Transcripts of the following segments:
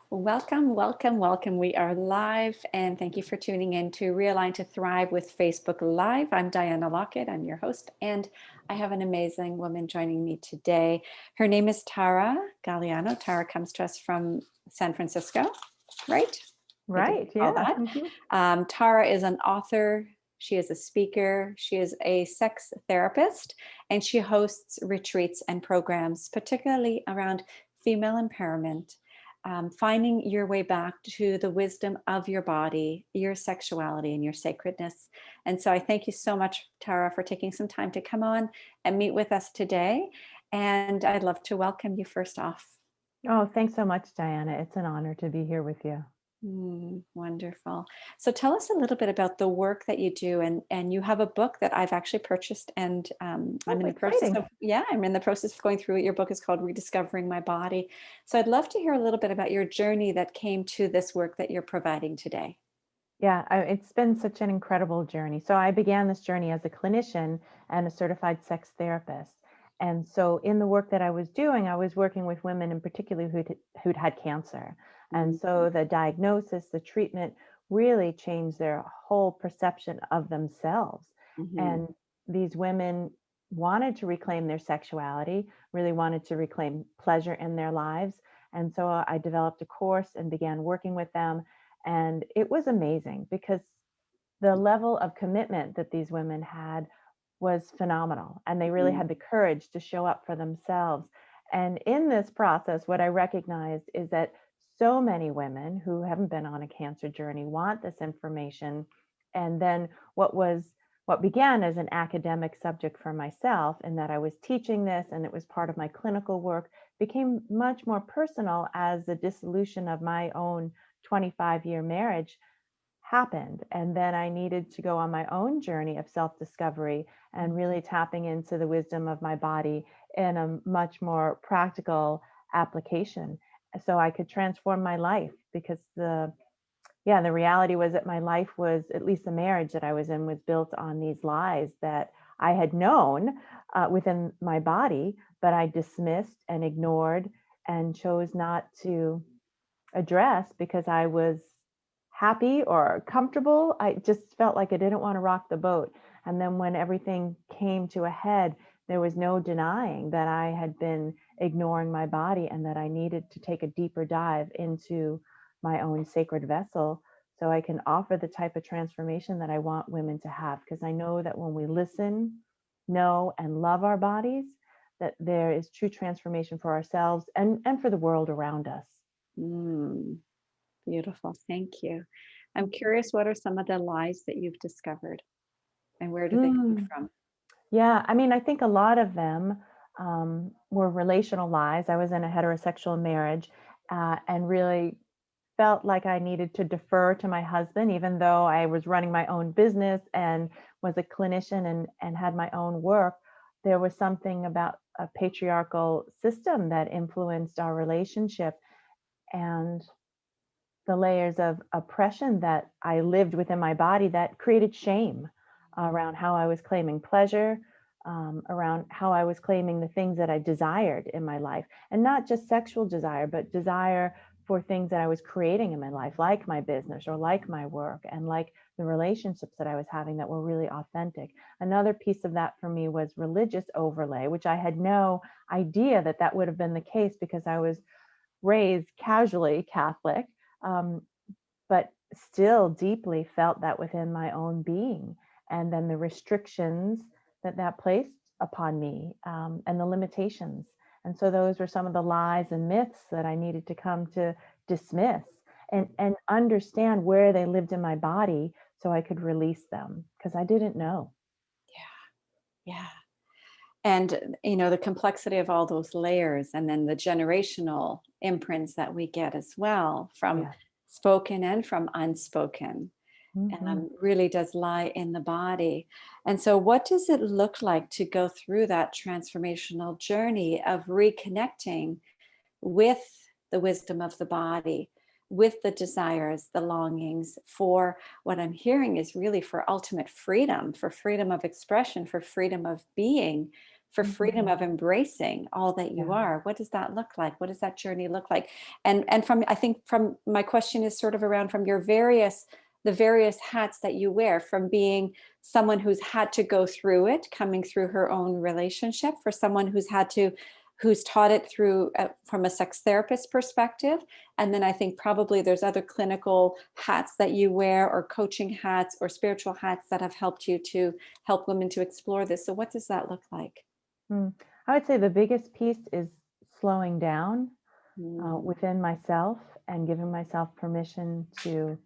Welcome, welcome, welcome. We are live, and thank you for tuning in to Realign to Thrive with Facebook Live. I'm Diana Lockett, I'm your host, and I have an amazing woman joining me today. Her name is Tara Galeano. Tara comes to us from San Francisco, right? I did Right, all yeah. that. Mhm. Tara is an author, she is a speaker, she is a sex therapist, and she hosts retreats and programs, particularly around female empowerment, finding your way back to the wisdom of your body, your sexuality, and your sacredness. And so I thank you so much, Tara, for taking some time to come on and meet with us today. And I'd love to welcome you first off. Oh, thanks so much, Diana. It's an honor to be here with you. Wonderful. So tell us a little bit about the work that you do, and you have a book that I've actually purchased, and I'm Oh, in the process exciting. of I'm in the process of going through it. Your book is called Rediscovering My Body. So I'd love to hear a little bit about your journey that came to this work that you're providing today. Yeah, it's been such an incredible journey. So I began this journey as a clinician and a certified sex therapist. And so in the work that I was doing, I was working with women in particular who'd had cancer. And so the diagnosis, the treatment really changed their whole perception of themselves. Mm-hmm. And these women wanted to reclaim their sexuality, really wanted to reclaim pleasure in their lives. And so I developed a course and began working with them, and it was amazing because the level of commitment that these women had was phenomenal. And they really had the courage to show up for themselves. And in this process, what I recognized is that so many women who haven't been on a cancer journey want this information. And then what began as an academic subject for myself, and that I was teaching this and it was part of my clinical work, became much more personal as the dissolution of my own 25-year marriage happened. And then I needed to go on my own journey of self discovery and really tapping into the wisdom of my body in a much more practical application so I could transform my life. Because the reality was that my life was, at least the marriage that I was in, was built on these lies that I had known within my body, but I dismissed and ignored and chose not to address because I was happy or comfortable. I just felt like I didn't want to rock the boat. And then when everything came to a head, there was no denying that I had been ignoring my body and that I needed to take a deeper dive into my own sacred vessel so I can offer the type of transformation that I want women to have. Because I know that when we listen, know, and love our bodies, that there is true transformation for ourselves and for the world around us. Mm, beautiful. Thank you. I'm curious, what are some of the lies that you've discovered, and where do they come Mm. from? Yeah, I mean, I think a lot of them were relational lies. I was in a heterosexual marriage and really felt like I needed to defer to my husband, even though I was running my own business and was a clinician and had my own work. There was something about a patriarchal system that influenced our relationship and the layers of oppression that I lived within my body that created shame around how I was claiming pleasure, around how I was claiming the things that I desired in my life. And not just sexual desire, but desire for things that I was creating in my life, like my business or like my work and like the relationships that I was having that were really authentic. Another piece of that for me was religious overlay, which I had no idea that that would have been the case because I was raised casually Catholic, um, but still deeply felt that within my own being. And then the restrictions that that placed upon me and the limitations. And so those were some of the lies and myths that I needed to come to dismiss and understand where they lived in my body so I could release them because I didn't know. Yeah. Yeah. And the complexity of all those layers, and then the generational imprints that we get as well, from Yeah. spoken and from unspoken, Hmm. really does lie in the body. And so what does it look like to go through that transformational journey of reconnecting with the wisdom of the body, with the desires, the longings, for what I'm hearing is really for ultimate freedom, for freedom of expression, for freedom of being, for freedom Mhm. of embracing all that you Yeah. are. What does that look like? What does that journey look like? And from, I think, from my question is sort of around from your various, the various hats that you wear, from being someone who's had to go through it, coming through her own relationship, for someone who's had to, who's taught it through from a sex therapist perspective. And then I think probably there's other clinical hats that you wear, or coaching hats or spiritual hats that have helped you to help women to explore this. So what does that look like? Mm. I would say the biggest piece is slowing down Mm. within myself and giving myself permission to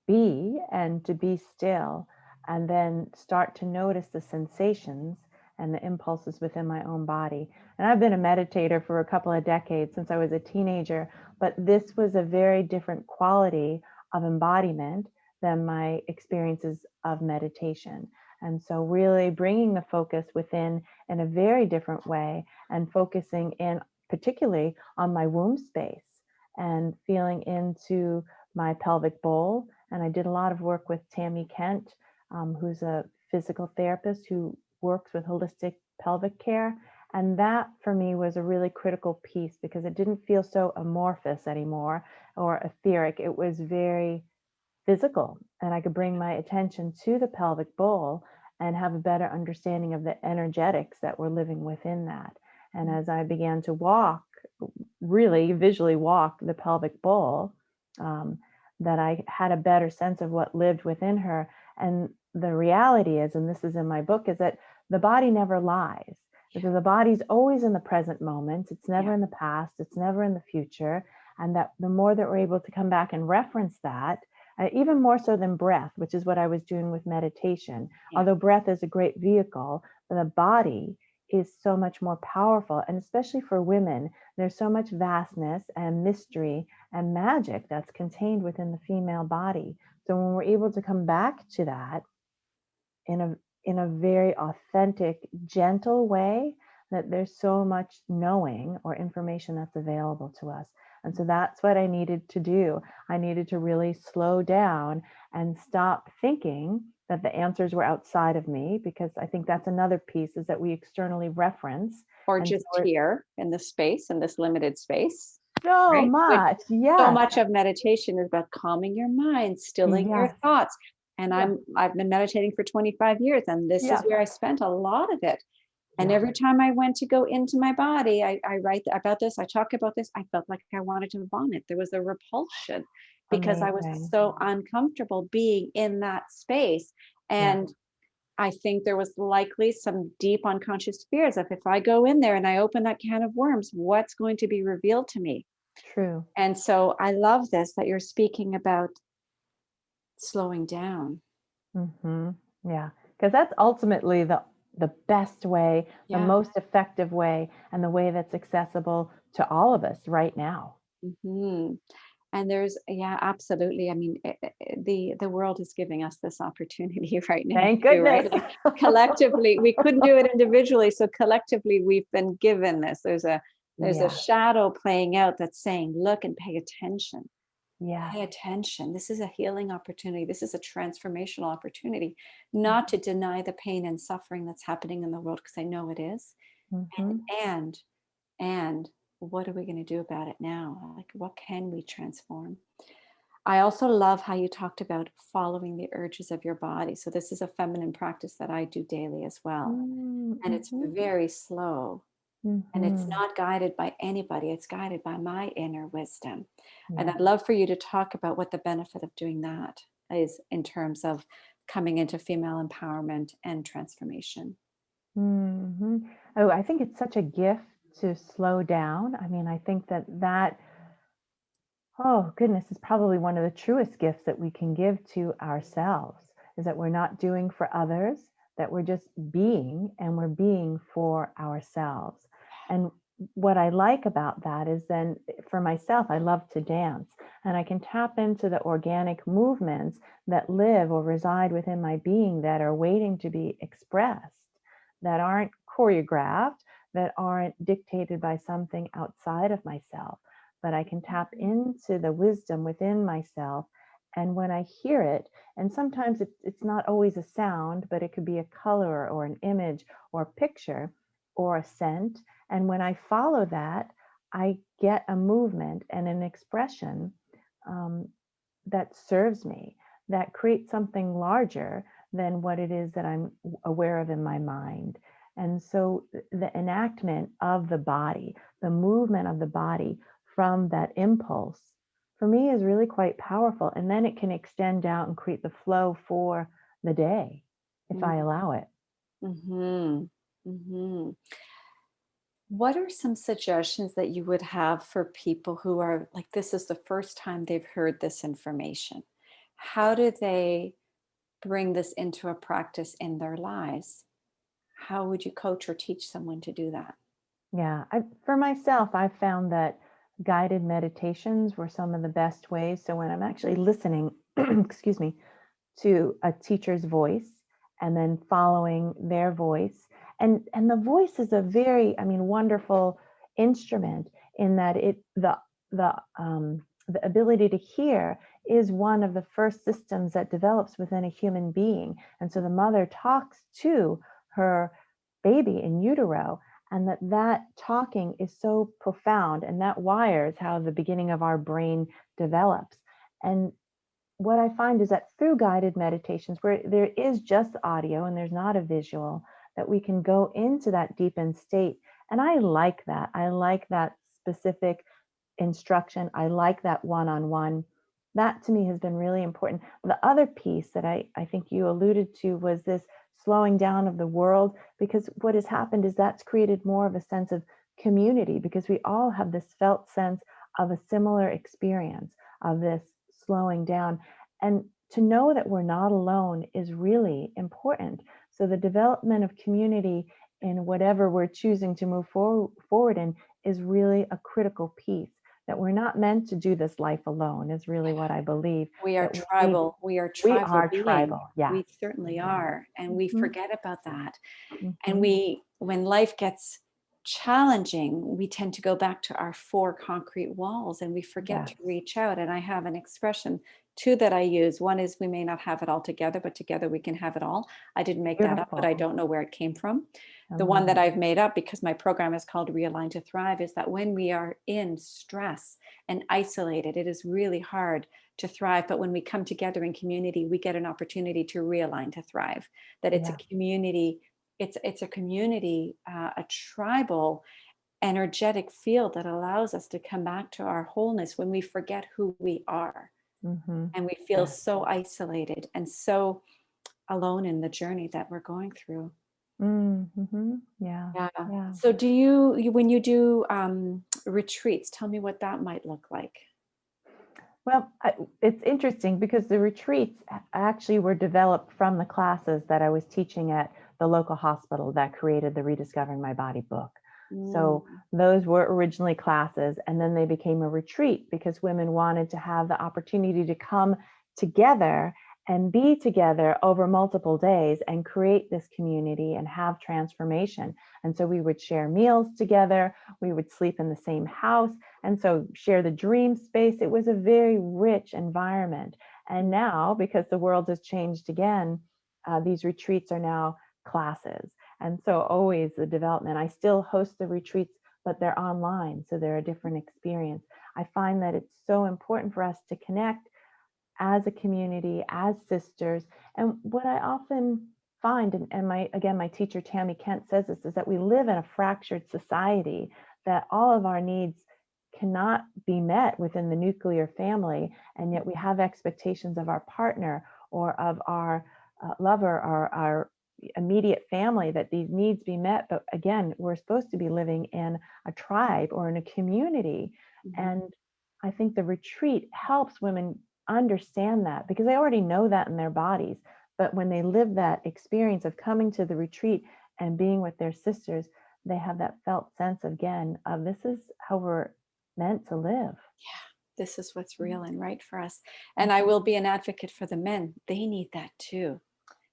be and to be still, and then start to notice the sensations and the impulses within my own body. And I've been a meditator for a couple of decades, since I was a teenager, but this was a very different quality of embodiment than my experiences of meditation. And so really bringing the focus within in a very different way, and focusing in particularly on my womb space and feeling into my pelvic bowl. And I did a lot of work with Tammy Kent, who's a physical therapist who works with holistic pelvic care. And that for me was a really critical piece, because it didn't feel so amorphous anymore or etheric. It was very physical, and I could bring my attention to the pelvic bowl and have a better understanding of the energetics that were living within that. And as I began to walk, really visually walk the pelvic bowl, um, that I had a better sense of what lived within her. And the reality is, and this is in my book, is that the body never lies, because the body's always in the present moment. It's never Yeah. in the past. It's never in the future. And that the more that we're able to come back and reference that, even more so than breath, which is what I was doing with meditation. Yeah. Although breath is a great vehicle, the body is so much more powerful. And especially for women, there's so much vastness and mystery and magic that's contained within the female body. So when we're able to come back to that in a very authentic, gentle way, that there's so much knowing or information that's available to us. And so that's what I needed to do. I needed to really slow down and stop thinking that the answers were outside of me, because I think that's another piece, is that we externally reference. Or And so just we're here in this space, in this limited space, so right? Which much. so Yes. much of meditation is about calming your mind, stilling your Yes. thoughts. And Yes. I've been meditating for 25 years, and this is Yes. where I spent a lot of it. And Yes. every time I went to go into my body, I write about this, I talk about this, I felt like I wanted to vomit. There was a repulsion because I was Amazing. so uncomfortable being in that space. Yes. And I think there was likely some deep unconscious fears of, if I go in there and I open that can of worms, what's going to be revealed to me? True. And so I love this, that you're speaking about slowing down. Hmm. Yeah. Because that's ultimately the best way, the Yeah. most effective way, and the way that's accessible to all of us right now. Hmm. And there's, yeah, absolutely. I mean, the world is giving us this opportunity right now Thank too, goodness. right? Like collectively, we couldn't do it individually, so collectively, we've been given this. There's a Yeah. shadow playing out that's saying, "Look and pay attention. Yes. Pay attention. This is a healing opportunity. This is a transformational opportunity, not to deny the pain and suffering that's happening in the world, because I know it is. Mm-hmm. And and what are we going to do about it now? Like, what can we transform? I also love how you talked about following the urges of your body. So this is a feminine practice that I do daily as well. And it's Mm-hmm. very slow, and it's Mm-hmm. not guided by anybody. It's guided by my inner wisdom. And Yeah. I'd love for you to talk about what the benefit of doing that is in terms of coming into female empowerment and transformation. Hmm. Oh, I think it's such a gift to slow down. I mean, I think that oh, goodness, is probably one of the truest gifts that we can give to ourselves, is that we're not doing for others, that we're just being, and we're being for ourselves. And what I like about that is, then for myself, I love to dance, and I can tap into the organic movements that live or reside within my being, that are waiting to be expressed, that aren't choreographed, that aren't dictated by something outside of myself, but I can tap into the wisdom within myself. And when I hear it, and sometimes it's not always a sound, but it could be a color or an image or a picture, or a scent. And when I follow that, I get a movement and an expression um, that serves me, that creates something larger than what it is that I'm aware of in my mind. And so the enactment of the body, the movement of the body from that impulse, for me is really quite powerful. And then it can extend out and create the flow for the day if I allow it. Mm-hmm. Mm-hmm. What are some suggestions that you would have for people who are like, this is the first time they've heard this information? How do they bring this into a practice in their lives? How would you coach or teach someone to do that? Yeah, for myself, I've found that guided meditations were some of the best ways. So when I'm actually listening, excuse me, to a teacher's voice and then following their voice, and the voice is a very, I mean, wonderful instrument in that the ability to hear is one of the first systems that develops within a human being. And so the mother talks to her baby in utero, and that talking is so profound, and that wires how the beginning of our brain develops. And what I find is that through guided meditations, where there is just audio and there's not a visual, that we can go into that deepened state. And I like that. I like that specific instruction. I like that one-on-one. That to me has been really important. The other piece that I think you alluded to was this slowing down of the world, because what has happened is that's created more of a sense of community, because we all have this felt sense of a similar experience of this slowing down. And to know that we're not alone is really important. So the development of community in whatever we're choosing to move forward in is really a critical piece, that we're not meant to do this life alone is really what I believe, We are that we need, tribal. We are we tribal are beings. tribal. Yes. We certainly Yeah. are. And we Hmm. forget about that. And Hmm. we, when life gets challenging, we tend to go back to our four concrete walls and we forget to Yes. reach out. And I have an expression two that I use. One is, we may not have it all together, but together we can have it all. I didn't make that up, but I Beautiful. don't know where it came from. I The love one that it. I've made up, because my program is called Realign to Thrive, is that when we are in stress and isolated, it is really hard to thrive. But when we come together in community, we get an opportunity to realign to thrive. That it's a Yeah. community, it's a community, a tribal energetic field that allows us to come back to our wholeness when we forget who we are. Hmm. And we feel Yes. so isolated and so alone in the journey that we're going through. Hmm. Yeah. Yeah. Yeah. So do you when you do retreats, tell me what that might look like. Well, it's interesting because the retreats actually were developed from the classes that I was teaching at the local hospital that created the Rediscovering My Body book. So Mm, those were originally classes, and then they became a retreat because women wanted to have the opportunity to come together and be together over multiple days and create this community and have transformation. And so we would share meals together, we would sleep in the same house, and so share the dream space. It was a very rich environment. And now, because the world has changed again, these retreats are now classes. And so always the development, I still host the retreats, but they're online. So they're a different experience. I find that it's so important for us to connect as a community, as sisters. And what I often find, and my teacher Tammy Kent says this, is that we live in a fractured society, that all of our needs cannot be met within the nuclear family, and yet we have expectations of our partner or of our lover or our immediate family that these needs be met. But again, we're supposed to be living in a tribe or in a community. mhm. And I think the retreat helps women understand that, because they already know that in their bodies. But when they live that experience of coming to the retreat and being with their sisters, they have that felt sense again of this is how we're meant to live. This is what's Mhm. real and right for us. And I will be an advocate for the men. They need that too.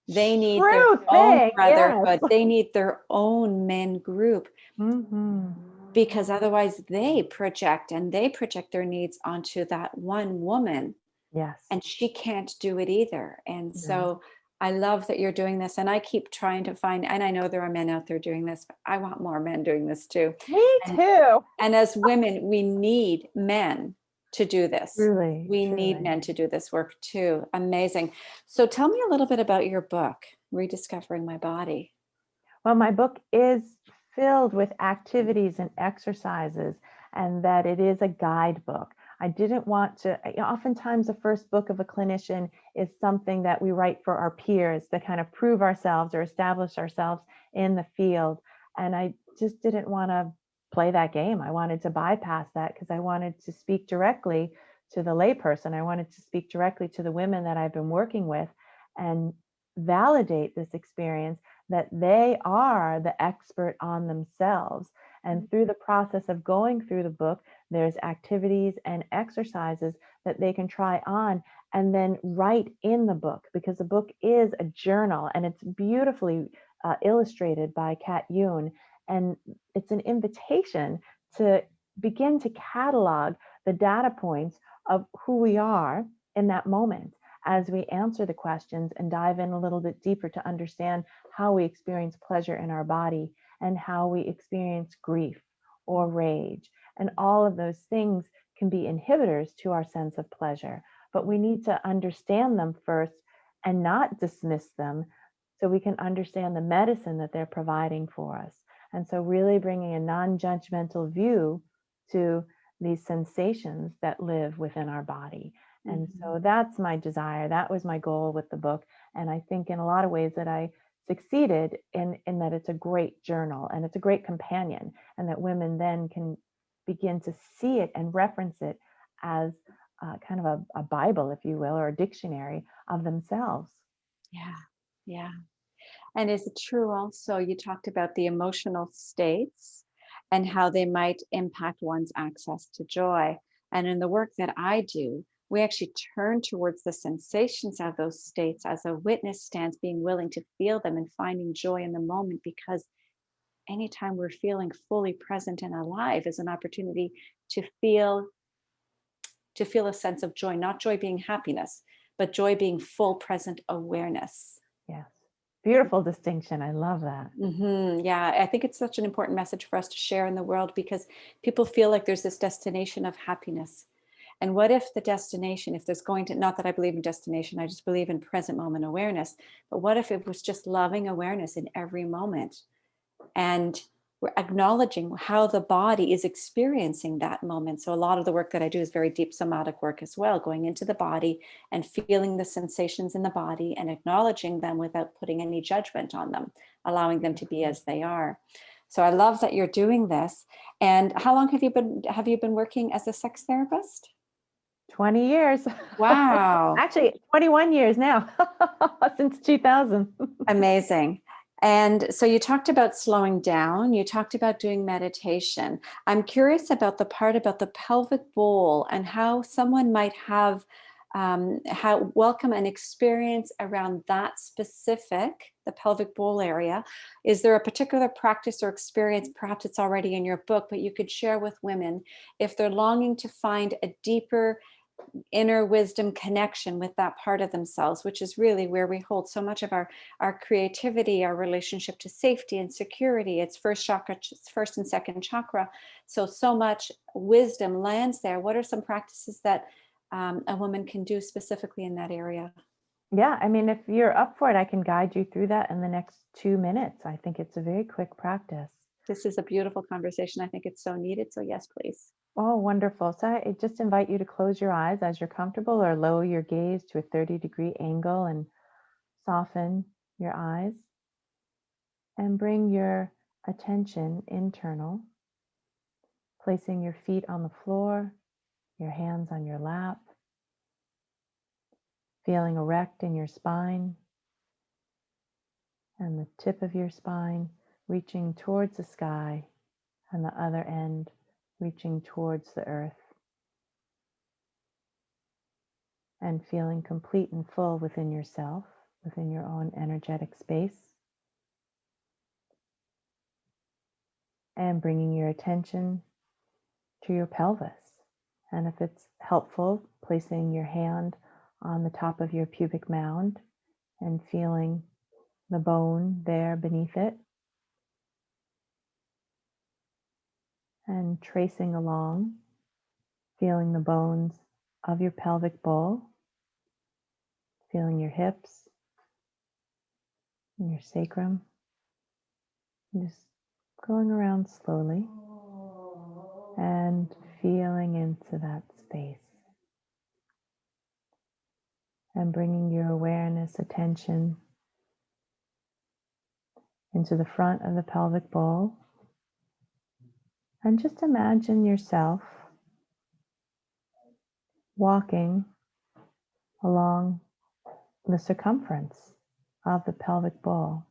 They need their True own thing. Yes. brotherhood. They need their own men group, Hmm. because otherwise they project their needs onto that one woman, Yes. and she can't do it either. And Yes. so I love that you're doing this. And I keep trying to find, and I know there are men out there doing this, but I want more men doing this too. Me And too. and as women, we need men to do this. Truly, We need truly. men to do this work too. Amazing. So tell me a little bit about your book, Rediscovering My Body. Well, my book is filled with activities and exercises, and that it is a guidebook. I didn't want to, oftentimes, the first book of a clinician is something that we write for our peers to kind of prove ourselves or establish ourselves in the field. And I just didn't want to play that game. I wanted to bypass that because I wanted to speak directly to the layperson. I wanted to speak directly to the women that I've been working with and validate this experience that they are the expert on themselves. And through the process of going through the book, there's activities and exercises that they can try on and then write in the book, because the book is a journal and it's beautifully illustrated by Kat Yoon. And it's an invitation to begin to catalog the data points of who we are in that moment as we answer the questions and dive in a little bit deeper to understand how we experience pleasure in our body and how we experience grief or rage. And all of those things can be inhibitors to our sense of pleasure, but we need to understand them first and not dismiss them so we can understand the medicine that they're providing for us. And so, really bringing a non judgmental view to these sensations that live within our body. And Mhm. so that's my desire. That was my goal with the book. And I think in a lot of ways that I succeeded in that it's a great journal and it's a great companion, and that women then can begin to see it and reference it as kind of a Bible, if you will, or a dictionary of themselves. Yeah. Yeah. And is it true also, you talked about the emotional states and how they might impact one's access to joy. And in the work that I do, we actually turn towards the sensations of those states as a witness stance, being willing to feel them and finding joy in the moment, because anytime we're feeling fully present and alive is an opportunity to feel a sense of joy, not joy being happiness, but joy being full present awareness. Yes. Beautiful distinction. I love that. Yeah, I think it's such an important message for us to share in the world, because people feel like there's this destination of happiness. And what if the destination, if there's going to, not that I believe in destination, I just believe in present moment awareness, but what if it was just loving awareness in every moment? And we're acknowledging how the body is experiencing that moment. So a lot of the work that I do is very deep somatic work as well, going into the body and feeling the sensations in the body and acknowledging them without putting any judgment on them, allowing them to be as they are. So I love that you're doing this. And how long have you been working as a sex therapist? 20 years. Wow. Actually, 21 years now, since 2000. Amazing. And so you talked about slowing down, you talked about doing meditation. I'm curious about the part about the pelvic bowl and how someone might have how welcome an experience around that specific, the pelvic bowl area. Is there a particular practice or experience, perhaps it's already in your book, but you could share with women if they're longing to find a deeper inner wisdom connection with that part of themselves, which is really where we hold so much of our creativity, our relationship to safety and security. It's first chakra, first and second chakra. So much wisdom lands there. What are some practices that a woman can do specifically in that area? Yeah, I mean, if you're up for it, I can guide you through that in the next 2 minutes. I think it's a very quick practice. This is a beautiful conversation. I think it's so needed. So yes, please. Oh, wonderful. So I just invite you to close your eyes as you're comfortable, or lower your gaze to a 30-degree angle and soften your eyes, and bring your attention internal, placing your feet on the floor, your hands on your lap, feeling erect in your spine and the tip of your spine reaching towards the sky and the other end reaching towards the earth, and feeling complete and full within yourself, within your own energetic space, and bringing your attention to your pelvis. And if it's helpful, placing your hand on the top of your pubic mound and feeling the bone there beneath it, and tracing along, feeling the bones of your pelvic bowl, feeling your hips and your sacrum, and just going around slowly and feeling into that space and bringing your awareness, attention into the front of the pelvic bowl. And just imagine yourself walking along the circumference of the pelvic bowl.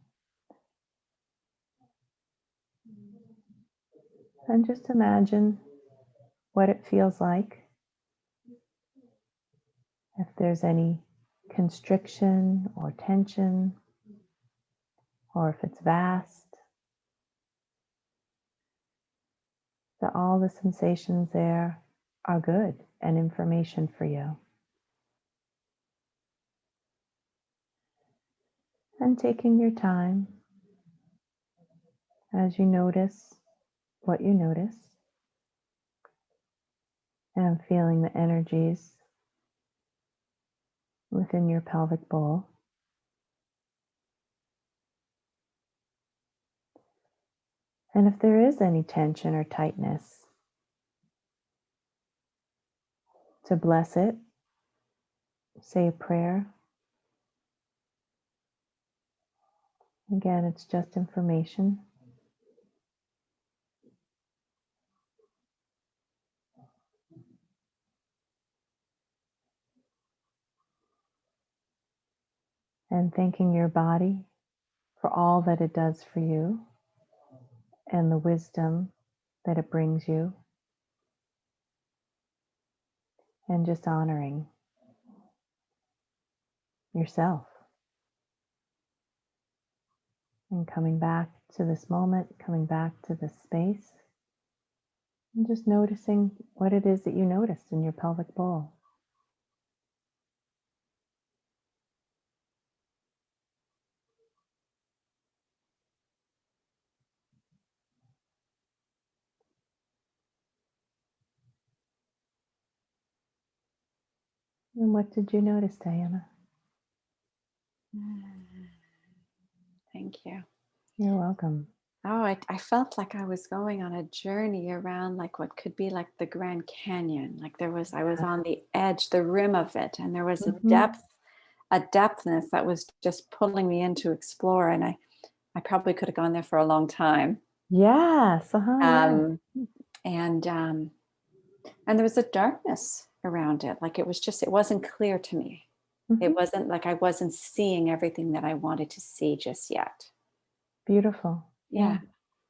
And just imagine what it feels like. If there's any constriction or tension, or if it's vast, that all the sensations there are good and information for you. And taking your time as you notice what you notice, and feeling the energies within your pelvic bowl. And if there is any tension or tightness, to bless it, say a prayer. Again, it's just information. And thanking your body for all that it does for you and the wisdom that it brings you. And just honoring yourself. And coming back to this moment, coming back to this space, and just noticing what it is that you noticed in your pelvic bowl. And what did you notice, Diana? Thank you. You're welcome. Oh, I felt like I was going on a journey around like what could be like the Grand Canyon. Like I was on the edge, the rim of it, and there was a depthness that was just pulling me in to explore. And I probably could have gone there for a long time. Yes. Yeah. Um, and there was a darkness around it. Like it wasn't clear to me. It wasn't like I wasn't seeing everything that I wanted to see just yet. Beautiful. Yeah.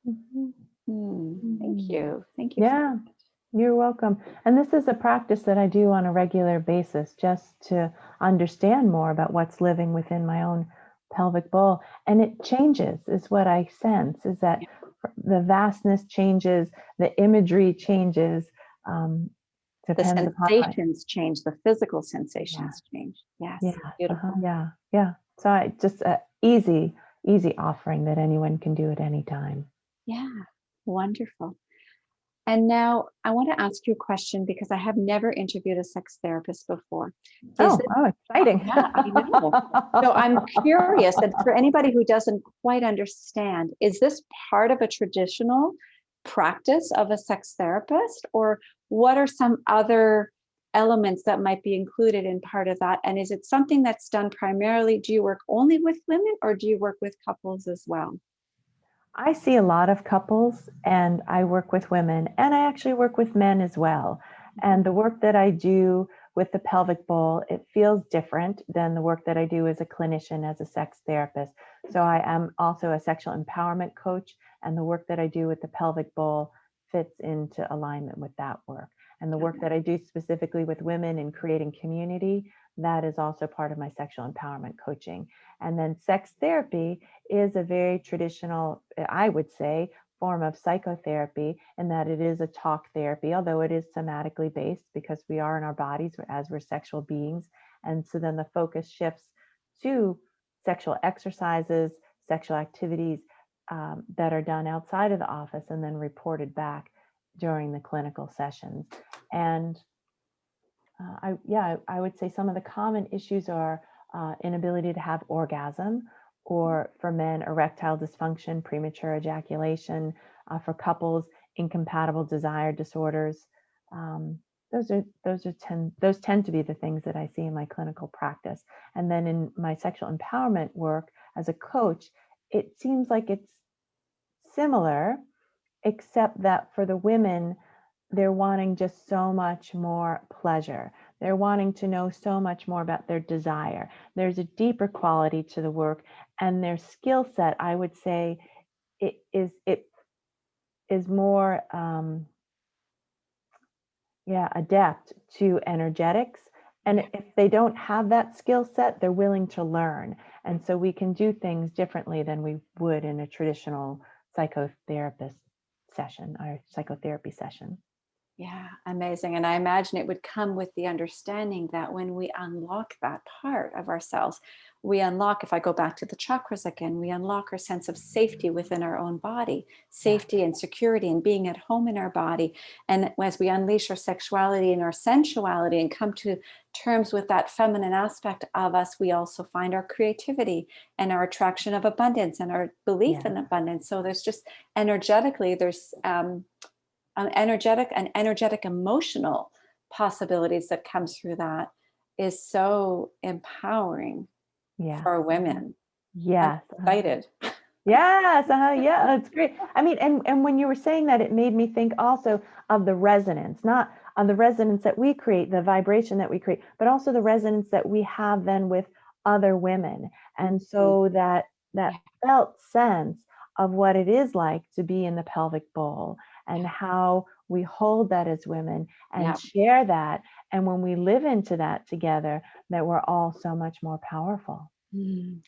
Thank Mm. you. Thank you for Yeah. that. You're welcome. And this is a practice that I do on a regular basis just to understand more about what's living within my own pelvic bowl. And it changes, is what I sense, is that the vastness changes, the imagery changes, The depends upon my, sensations change, the physical yeah, sensations change. yeah, Yes, beautiful. yeah, yeah. So I just easy offering that anyone can do at any time. Yeah, wonderful. And now I want to ask you a question because I have never interviewed a sex therapist before. Is it, Exciting. yeah, I know. So I'm curious, and for anybody who doesn't quite understand, is this part of a traditional practice of a sex therapist, or what are some other elements that might be included in part of that? And is it something that's done primarily? Do you work only with women, or do you work with couples as well? I see a lot of couples and I work with women and I actually work with men as well. And the work that I do with the pelvic bowl, it feels different than the work that I do as a clinician, as a sex therapist. So I am also a sexual empowerment coach, and the work that I do with the pelvic bowl fits into alignment with that work. And the work that I do specifically with women in creating community, that is also part of my sexual empowerment coaching. And then sex therapy is a very traditional, I would say, form of psychotherapy, in that it is a talk therapy, although it is somatically based because we are in our bodies as we're sexual beings. And so then the focus shifts to sexual exercises, sexual activities that are done outside of the office and then reported back during the clinical sessions. And I would say some of the common issues are inability to have orgasm, or for men, erectile dysfunction, premature ejaculation, for couples, incompatible desire disorders. Um, those tend to be the things that I see in my clinical practice. And then in my sexual empowerment work as a coach, it seems like it's similar, except that for the women, they're wanting just so much more pleasure. They're wanting to know so much more about their desire. There's a deeper quality to the work, and their skill set, I would say, it is more adept to energetics. And Yeah. if they don't have that skill set, they're willing to learn. And so we can do things differently than we would in a traditional psychotherapist session or psychotherapy session. Yeah, amazing. And I imagine it would come with the understanding that when we unlock that part of ourselves, we unlock, if I go back to the chakras again, we unlock our sense of safety within our own body, Yeah. safety and security and being at home in our body. And as we unleash our sexuality and our sensuality and come to terms with that feminine aspect of us, we also find our creativity and our attraction of abundance and our belief Yeah. in abundance. So there's just energetically, there's energetic emotional possibilities that comes through that is so empowering Yes. for women. I'm Yes. excited. Yes. Yeah. It's great. I mean, and when you were saying that, it made me think also of the resonance, not of the resonance that we create, the vibration that we create, but also the resonance that we have then with other women. And Mhm. so that Yeah, felt sense of what it is like to be in the pelvic bowl, and yeah, how we hold that as women and yeah. share that. And when we live into that together, that we're all so much more powerful.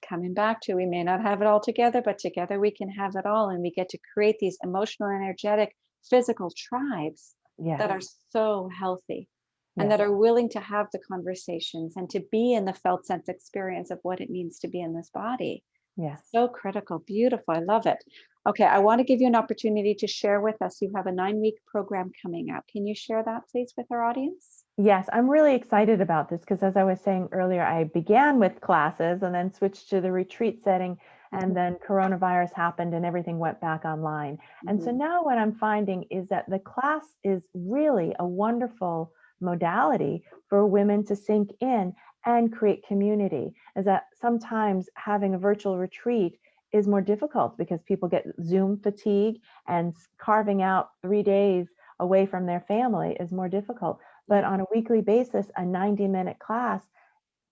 Coming back to, we may not have it all together, but together we can have it all. And we get to create these emotional, energetic, physical tribes Yes. that are so healthy and Yes. that are willing to have the conversations and to be in the felt sense experience of what it means to be in this body. Yes. So critical. Beautiful. I love it. Okay. I want to give you an opportunity to share with us. You have a 9-week program coming up. Can you share that, please, with our audience? Yes, I'm really excited about this because, as I was saying earlier, I began with classes and then switched to the retreat setting, and Mhm, then coronavirus happened and everything went back online. And so mhm. now what I'm finding is that the class is really a wonderful modality for women to sink in and create community. Is that sometimes having a virtual retreat is more difficult because people get Zoom fatigue, and carving out 3 days away from their family is more difficult. But Yeah. on a weekly basis, a 90-minute class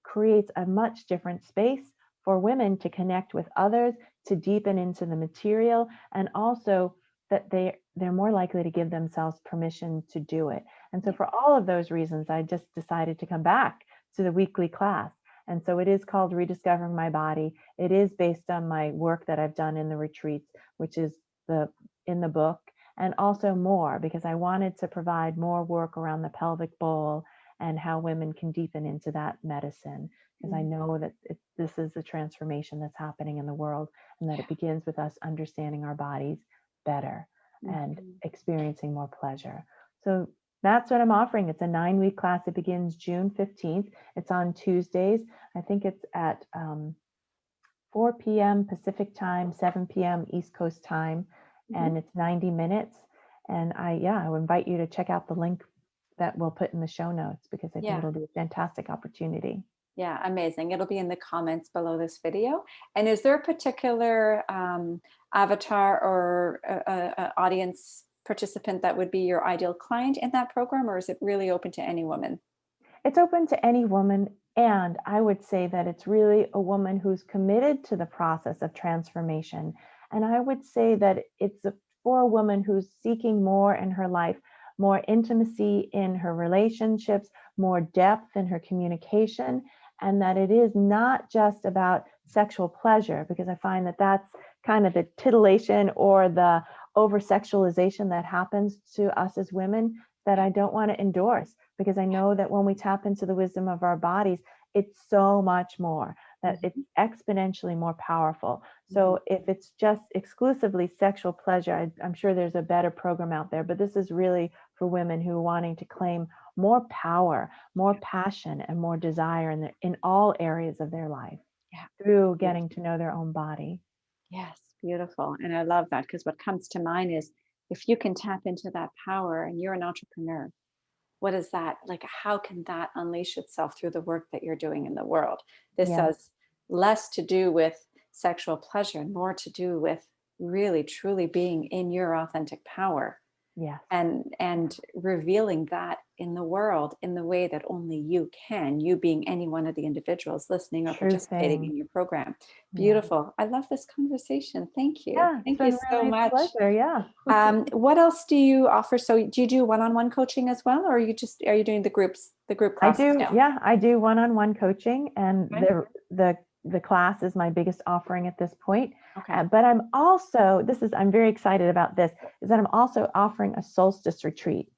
creates a much different space for women to connect with others, to deepen into the material, and also that they're more likely to give themselves permission to do it. And so Yeah. for all of those reasons, I just decided to come back to the weekly class. And so it is called Rediscovering My Body. It is based on my work that I've done in the retreats, which is the in the book, and also more, because I wanted to provide more work around the pelvic bowl and how women can deepen into that medicine. Because I Mm, know that this is a transformation that's happening in the world, and that yeah. it begins with us understanding our bodies better and Mhm. experiencing more pleasure. So that's what I'm offering. It's a 9-week class. It begins June 15th. It's on Tuesdays. I think it's at 4 p.m. Pacific time, 7 p.m. East Coast time, Mhm. and it's 90 minutes. And I would invite you to check out the link that we'll put in the show notes, because I think Yeah. it'll be a fantastic opportunity. Yeah, amazing. It'll be in the comments below this video. And is there a particular avatar or audience participant that would be your ideal client in that program, or is it really open to any woman? It's open to any woman. And I would say that it's really a woman who's committed to the process of transformation. And I would say that for a woman who's seeking more in her life, more intimacy in her relationships, more depth in her communication, and that it is not just about sexual pleasure, because I find that that's kind of the titillation or the over sexualization that happens to us as women, that Yeah, I don't want to endorse, because I know that when we tap into the wisdom of our bodies, it's so much more. that it's Mhm. exponentially more powerful. Mhm. So if it's just exclusively sexual pleasure, I'm sure there's a better program out there, but this is really for women who are wanting to claim more power, more passion, and more desire in all areas of their life Yeah. through getting Beautiful. to know their own body. Yes, beautiful. And I love that because what comes to mind is if you can tap into that power and you're an entrepreneur, what is that like? How can that unleash itself through the work that you're doing in the world? This Yeah, has less to do with sexual pleasure and more to do with really truly being in your authentic power yes, and revealing that in the world in the way that only you can, you being any one of the individuals listening or true participating thing. in your program. Yeah. Beautiful. I love this conversation. Thank you. Yeah, it's Thank you been so really a much. pleasure. Yeah. What else do you offer? So do you do one-on-one coaching as well, or are you doing the group I classes do, now? yeah, I do one-on-one coaching, and Okay. the class is my biggest offering at this point. Okay. But I'm very excited about this, is that I'm also offering a solstice retreat.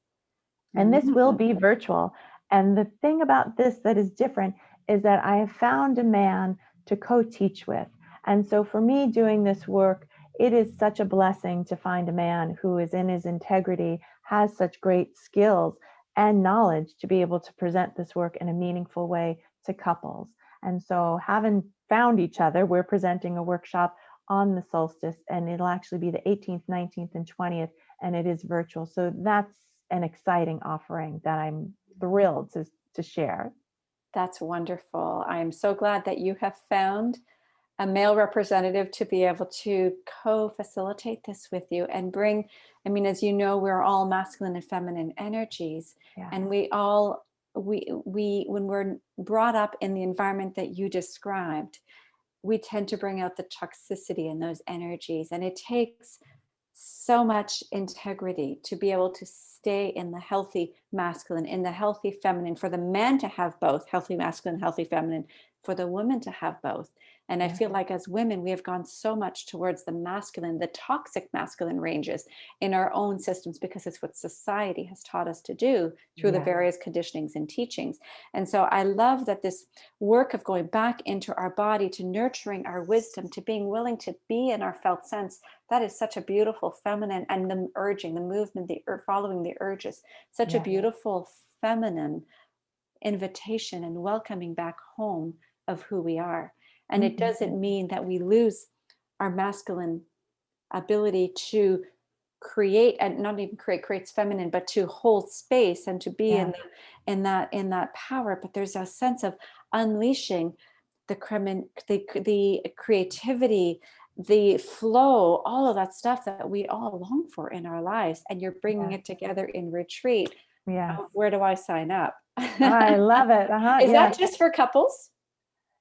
And this will Mm. be virtual. And the thing about this that is different is that I have found a man to co-teach with. And so for me doing this work, it is such a blessing to find a man who is in his integrity, has such great skills and knowledge to be able to present this work in a meaningful way to couples. And so having found each other, we're presenting a workshop on the solstice, and it'll actually be the 18th, 19th, and 20th, and it is virtual. So that's an exciting offering that I'm thrilled to share. That's wonderful. I am so glad that you have found a male representative to be able to co-facilitate this with you and bring, I mean, as you know, we're all masculine and feminine energies, Yes. and we when we're brought up in the environment that you described, we tend to bring out the toxicity in those energies, and it takes so much integrity to be able to stay in the healthy masculine, in the healthy feminine, for the man to have both healthy masculine, healthy feminine, for the woman to have both. And I Yeah. feel like as women, we have gone so much towards the masculine, the toxic masculine ranges in our own systems because it's what society has taught us to do through the Yeah. various conditionings and teachings. And so I love that this work of going back into our body to nurturing our wisdom, to being willing to be in our felt sense, that is such a beautiful feminine, and the urging, the movement, following the urges, such a Yeah. beautiful feminine invitation and welcoming back home of who we are. And it Mhm. doesn't mean that we lose our masculine ability to create, and not even creates feminine, but to hold space and to be Yeah. in that power. But there's a sense of unleashing the creativity, the flow, all of that stuff that we all long for in our lives, and you're bringing Yeah. it together in retreat. Yes. Where do I sign up? I love it. Uh-huh. Is Yes. that just for couples?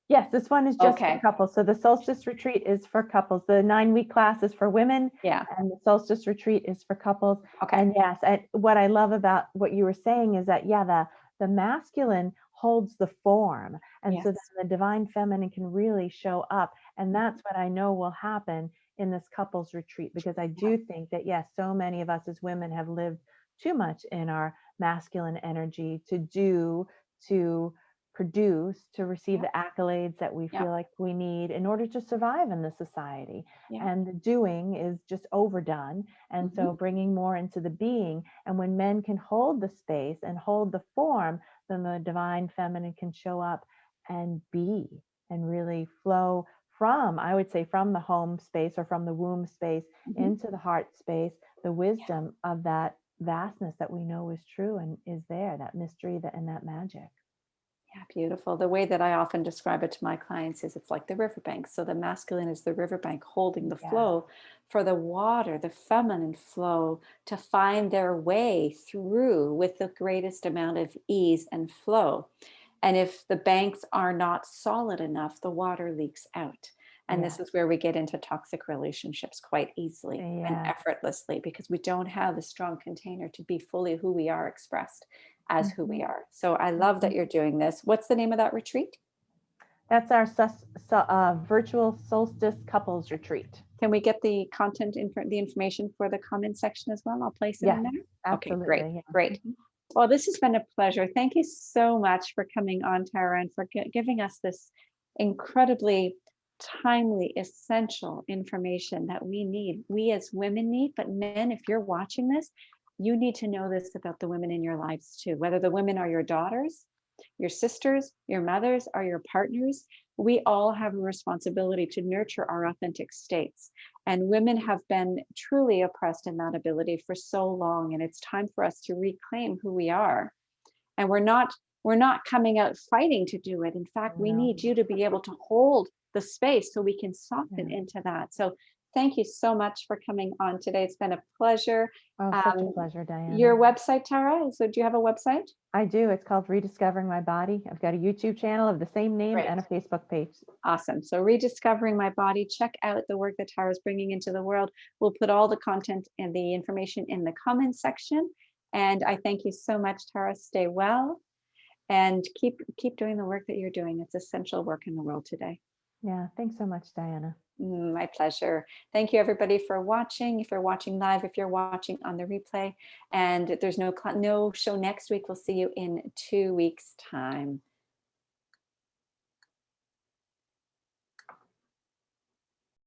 Yes, this one is just for Okay. couples. So the solstice retreat is for couples. The 9-week class is for women, Yeah. and the solstice retreat is for couples. Okay. And yes, what I love about what you were saying is that, yeah, the masculine holds the form. And so then Yes. the divine feminine can really show up. And Mhm. that's what I know will happen in this couples retreat, because I Yeah. do think that, yes, so many of us as women have lived too much in our masculine energy to produce, to receive Yeah. the accolades that we Yeah. feel like we need in order to survive in the society. Yeah. And the doing is just overdone. And Mhm. so bringing more into the being. And when men can hold the space and hold the form, then the divine feminine can show up and be and really flow from, I would say, from the home space or from the womb space Mhm. into the heart space, the wisdom of that vastness that we know is true and is there, that mystery and that magic. Yeah, beautiful. The way that I often describe it to my clients is it's like the riverbank. So the masculine is the riverbank holding the Yeah. flow for the water, the feminine flow to find their way through with the greatest amount of ease and flow. And if the banks are not solid enough, the water leaks out. And this Yeah. is where we get into toxic relationships quite easily and Yeah. effortlessly because we don't have a strong container to be fully who we are expressed as who we Mhm, are. So I love that mhm. you're doing this. What's the name of that retreat? That's our virtual solstice couples retreat. Can we get the the information for the comment section as well? I'll place it in Yes, there. Okay, great, absolutely. Yeah. great. Mhm. Well, this has been a pleasure. Thank you so much for coming on, Tara, and for giving us this incredibly timely, essential information that we need. We as women need, but men, if you're watching this, you need to know this about the women in your lives too, whether the women are your daughters, your sisters, your mothers, or your partners. We all have a responsibility to nurture our authentic states. And women have been truly oppressed in that ability for so long. And it's time for us to reclaim who we are. And we're not coming out fighting to do it. In fact, we No. need you to be able to hold the space so we can soften Yeah. into that. So thank you so much for coming on today. It's been a pleasure. Oh, such a Um, pleasure, your Diana. website, Tara, so do you have a website? I do. It's called Rediscovering My Body. I've got a YouTube channel of the same name Great. and a Facebook page. Awesome. So rediscovering my body, check out the work that Tara's bringing into the world. We'll put all the content and the information in the comments section. And I thank you so much, Tara. Stay well and keep doing the work that you're doing. It's essential work in the world today. Yeah. Thanks so much, Diana. My pleasure. Thank you everybody for watching. If you're watching live, if you're watching on the replay, and there's no show next week, we'll see you in 2 weeks time.